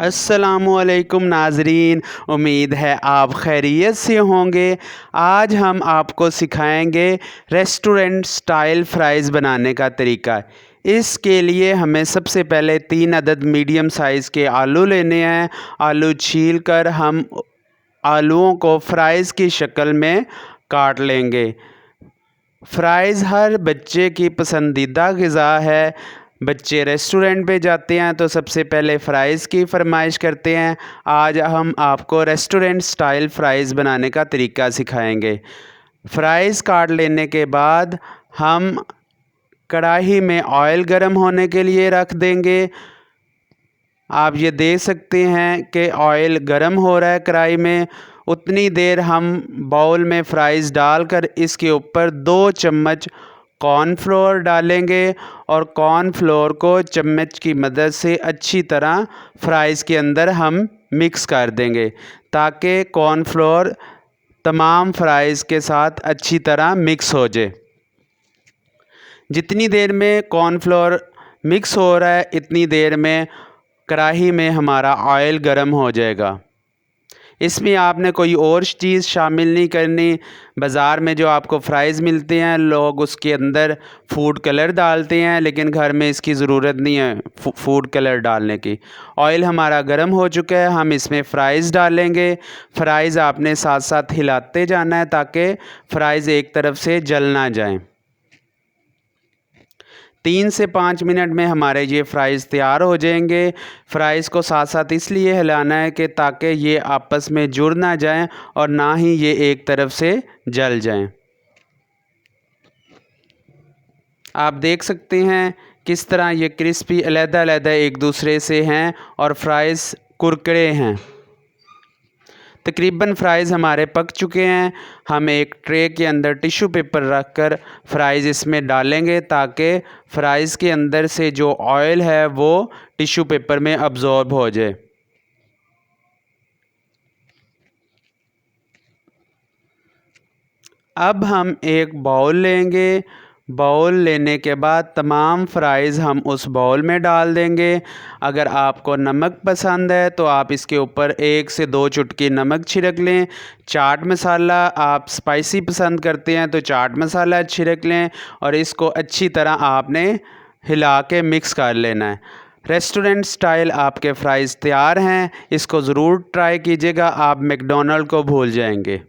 अस्सलामुअलैकुम नाज़रीन, उम्मीद है आप खैरियत से होंगे। आज हम आपको सिखाएंगे रेस्टोरेंट स्टाइल फ़्राइज़ बनाने का तरीका। इसके लिए हमें सबसे पहले 3 अदद मीडियम साइज़ के आलू लेने हैं। आलू छील कर हम आलूओं को फ़्राइज़ की शक्ल में काट लेंगे। फ़्राइज़ हर बच्चे की पसंदीदा ग़िज़ा है। बच्चे रेस्टोरेंट पे जाते हैं तो सबसे पहले फ़्राइज़ की फरमाइश करते हैं। आज हम आपको रेस्टोरेंट स्टाइल फ़्राइज़ बनाने का तरीका सिखाएंगे। फ़्राइज़ काट लेने के बाद हम कढ़ाई में ऑयल गरम होने के लिए रख देंगे। आप ये देख सकते हैं कि ऑयल गरम हो रहा है कढ़ाई में। उतनी देर हम बाउल में फ़्राइज़ डालकर इसके ऊपर 2 चम्मच कॉर्नफ्लोर डालेंगे और कॉर्नफ्लोर को चम्मच की मदद से अच्छी तरह फ़्राइज़ के अंदर हम मिक्स कर देंगे ताकि कॉर्नफ्लोर तमाम फ़्राइज़ के साथ अच्छी तरह मिक्स हो जाए। जितनी देर में कॉर्नफ्लोर मिक्स हो रहा है इतनी देर में कढ़ाई में हमारा ऑयल गर्म हो जाएगा। इसमें आपने कोई और चीज़ शामिल नहीं करनी। बाज़ार में जो आपको फ़्राइज़ मिलते हैं लोग उसके अंदर फूड कलर डालते हैं, लेकिन घर में इसकी ज़रूरत नहीं है फूड कलर डालने की। ऑयल हमारा गर्म हो चुका है, हम इसमें फ़्राइज़ डालेंगे। फ़्राइज़ आपने साथ साथ हिलाते जाना है ताकि फ़्राइज़ एक तरफ से जल ना जाएँ। 3 से 5 मिनट में हमारे ये फ़्राइज़ तैयार हो जाएंगे। फ़्राइज़ को साथ साथ इसलिए हिलाना है कि ताकि ये आपस में जुड़ ना जाएं और ना ही ये एक तरफ से जल जाएं। आप देख सकते हैं किस तरह ये क्रिस्पी अलग-अलग एक दूसरे से हैं और फ़्राइज़ कुरकुरे हैं। तकरीबन फ़्राइज़ हमारे पक चुके हैं। हम एक ट्रे के अंदर टिश्यू पेपर रख कर फ़्राइज़ इसमें डालेंगे ताकि फ़्राइज़ के अंदर से जो ऑयल है वो टिश्यू पेपर में अब्ज़ॉर्ब हो जाए। अब हम एक बाउल लेंगे। बाउल लेने के बाद तमाम फ़्राइज़ हम उस बाउल में डाल देंगे। अगर आपको नमक पसंद है तो आप इसके ऊपर 1 से 2 चुटकी नमक छिड़क लें। चाट मसाला, आप स्पाइसी पसंद करते हैं तो चाट मसाला छिड़क लें और इसको अच्छी तरह आपने हिला के मिक्स कर लेना है। रेस्टोरेंट स्टाइल आपके फ़्राइज़ तैयार हैं। इसको ज़रूर ट्राई कीजिएगा, आप मैकडॉनल्ड को भूल जाएंगे।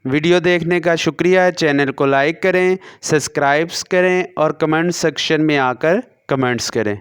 वीडियो देखने का शुक्रिया। चैनल को लाइक करें, सब्सक्राइब करें और कमेंट सेक्शन में आकर कमेंट्स करें।